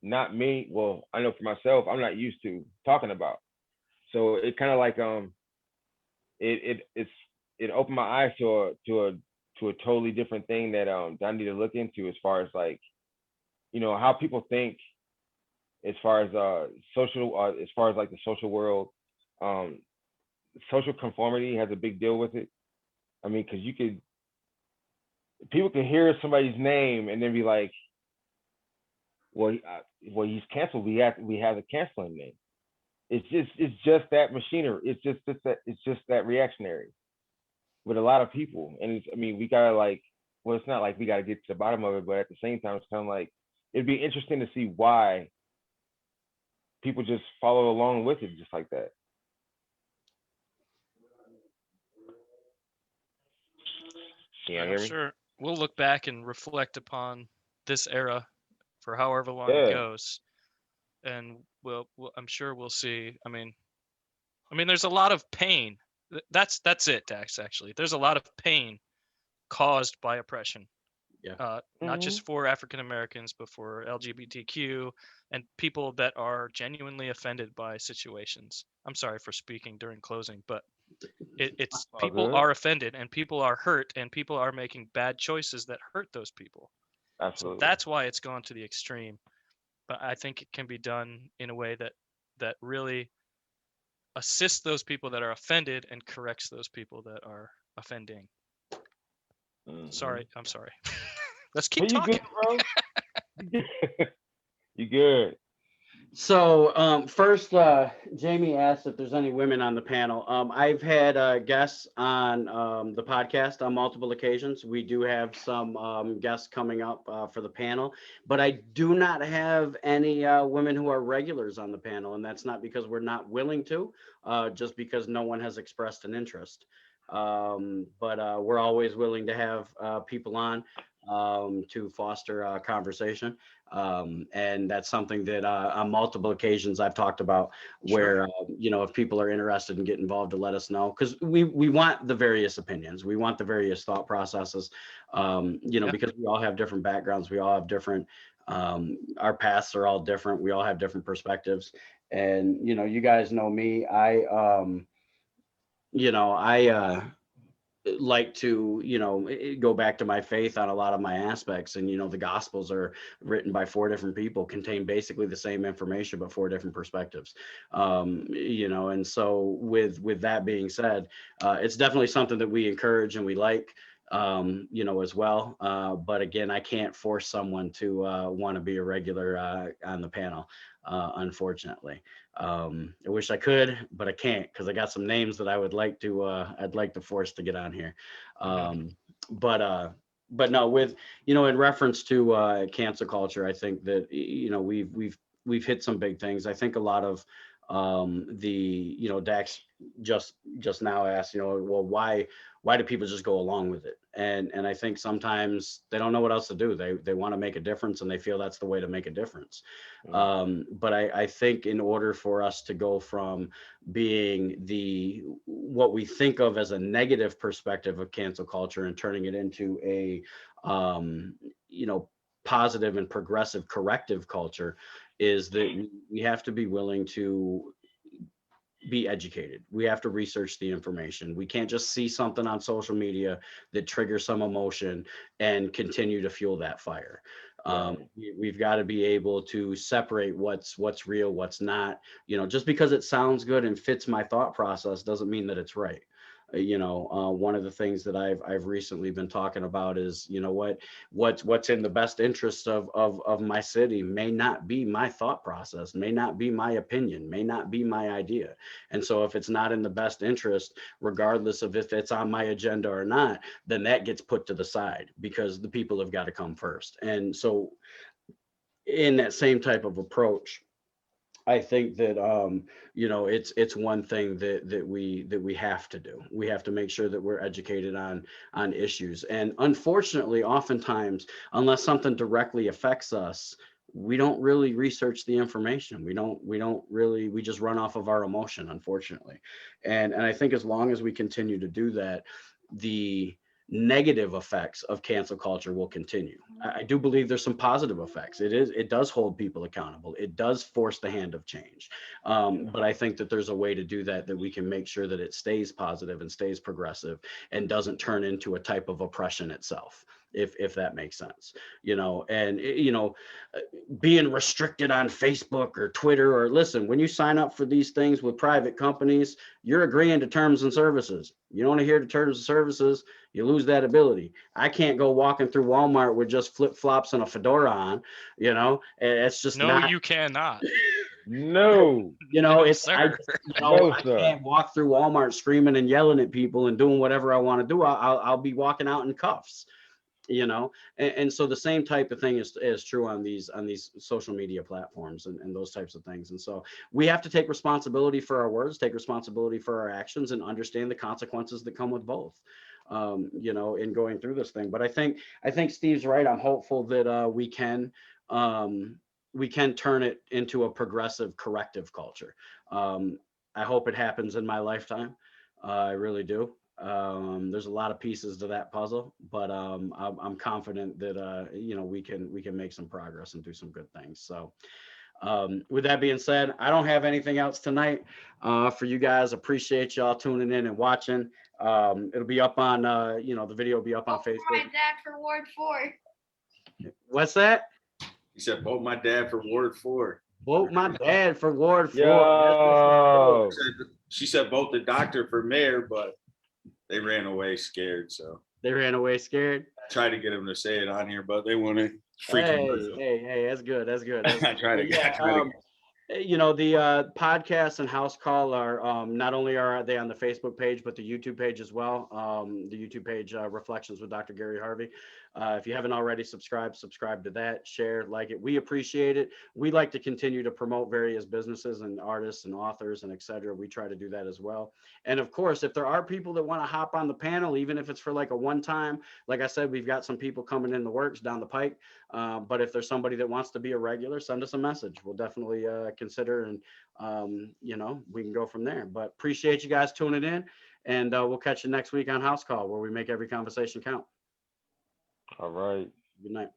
not me. Well, I know for myself, I'm not used to talking about. So it kind of like it opened my eyes to a totally different thing that I need to look into as far as, like, you know, how people think as far as social as far as like the social world. Social conformity has a big deal with it. I mean, because people can hear somebody's name and then be like, well, he's canceled. We have to cancel him then. It's just that machinery. It's just that reactionary with a lot of people. And I mean, we gotta, like, well, it's not like we gotta get to the bottom of it, but at the same time, it's kind of like, it'd be interesting to see why people just follow along with it just like that. Can you hear me? sure. We'll look back and reflect upon this era for however long Yeah. it goes, and I'm sure we'll see. I mean, there's a lot of pain. That's it, Dax. Actually, there's a lot of pain caused by oppression. Yeah. Not just for African Americans, but for LGBTQ and people that are genuinely offended by situations. I'm sorry for speaking during closing, but it's all people good. are offended and people are hurt and people are making bad choices that hurt those people. Absolutely. So that's why it's gone to the extreme. But I think it can be done in a way that really assists those people that are offended and corrects those people that are offending. Sorry, I'm sorry. Let's keep Hey, you talking. good, bro? You good? So first, Jamie asked if there's any women on the panel. I've had guests on the podcast on multiple occasions. We do have some guests coming up for the panel, but I do not have any women who are regulars on the panel, and that's not because we're not willing to, just because no one has expressed an interest. But we're always willing to have people on to foster conversation. And that's something that on multiple occasions I've talked about, where, you know, if people are interested and get involved, to let us know, because we want the various opinions. We want the various thought processes, you know, because we all have different backgrounds. We all have different, our paths are all different. We all have different perspectives. And, you know, you guys know me, you know, like to, go back to my faith on a lot of my aspects. And, the Gospels are written by 4 different people, contain basically the same information, but 4 different perspectives. And so with that being said, it's definitely something that we encourage and we like, as well. But again, I can't force someone to want to be a regular on the panel, unfortunately. I wish I could, but I can't, because I got some names that I would like to I'd like to force to get on here. But no, with in reference to cancel culture, I think that we've hit some big things. I think a lot of Dax just now asked, well, why do people just go along with it? And I think sometimes they don't know what else to do. They want to make a difference, and they feel that's the way to make a difference. But I think in order for us to go from being what we think of as a negative perspective of cancel culture and turning it into a positive and progressive corrective culture, is that we have to be willing to be educated. We have to research the information. We can't just see something on social media that triggers some emotion and continue to fuel that fire. We've got to be able to separate what's real, what's not. Just because it sounds good and fits my thought process doesn't mean that it's right. One of the things that I've recently been talking about is, what's in the best interest of my city may not be my thought process, may not be my opinion, may not be my idea. And so if it's not in the best interest, regardless of if it's on my agenda or not, then that gets put to the side, because the people have got to come first. And so in that same type of approach, I think that it's one thing that we have to do. We have to make sure that we're educated on issues. And unfortunately, oftentimes, unless something directly affects us, we don't really research the information. We just run off of our emotion, unfortunately. And I think as long as we continue to do that, the negative effects of cancel culture will continue. I do believe there's some positive effects. It does hold people accountable. It does force the hand of change. But I think that there's a way to do that we can make sure that it stays positive and stays progressive and doesn't turn into a type of oppression itself, if that makes sense. Being restricted on Facebook or Twitter, or listen, when you sign up for these things with private companies, you're agreeing to terms and services. You don't adhere to terms and services, you lose that ability. I can't go walking through Walmart with just flip-flops and a fedora on, it's just No, you cannot. No. It's I No, sir. can't walk through Walmart screaming and yelling at people and doing whatever I want to do. I'll be walking out in cuffs. And so the same type of thing is true on these social media platforms and those types of things. And so we have to take responsibility for our words, take responsibility for our actions, and understand the consequences that come with both, in going through this thing. But I think Steve's right. I'm hopeful that we can turn it into a progressive corrective culture. I hope it happens in my lifetime. I really do. There's a lot of pieces to that puzzle, but I'm confident that we can make some progress and do some good things. So with that being said, I don't have anything else tonight for you guys. Appreciate y'all tuning in and watching. It'll be up on the video will be up on Facebook. My dad for Ward 4. What's that? He said, vote my dad for Ward 4. Vote my dad for Ward 4. Yo. She said, vote the doctor for mayor, but they ran away scared. So They ran away scared. I tried to get them to say it on here, but they want to freaking. Hey, that's good. That's good. I tried to. The podcast and house call are not only are they on the Facebook page, but the YouTube page as well. The YouTube page, Reflections with Dr. Gary Harvey. If you haven't already subscribe to that, share, like it. We appreciate it. We like to continue to promote various businesses and artists and authors and et cetera. We try to do that as well. And of course, if there are people that want to hop on the panel, even if it's for like a one time, like I said, we've got some people coming in the works down the pike. But if there's somebody that wants to be a regular, send us a message. We'll definitely consider, and we can go from there. But appreciate you guys tuning in, and we'll catch you next week on House Call, where we make every conversation count. All right. Good night.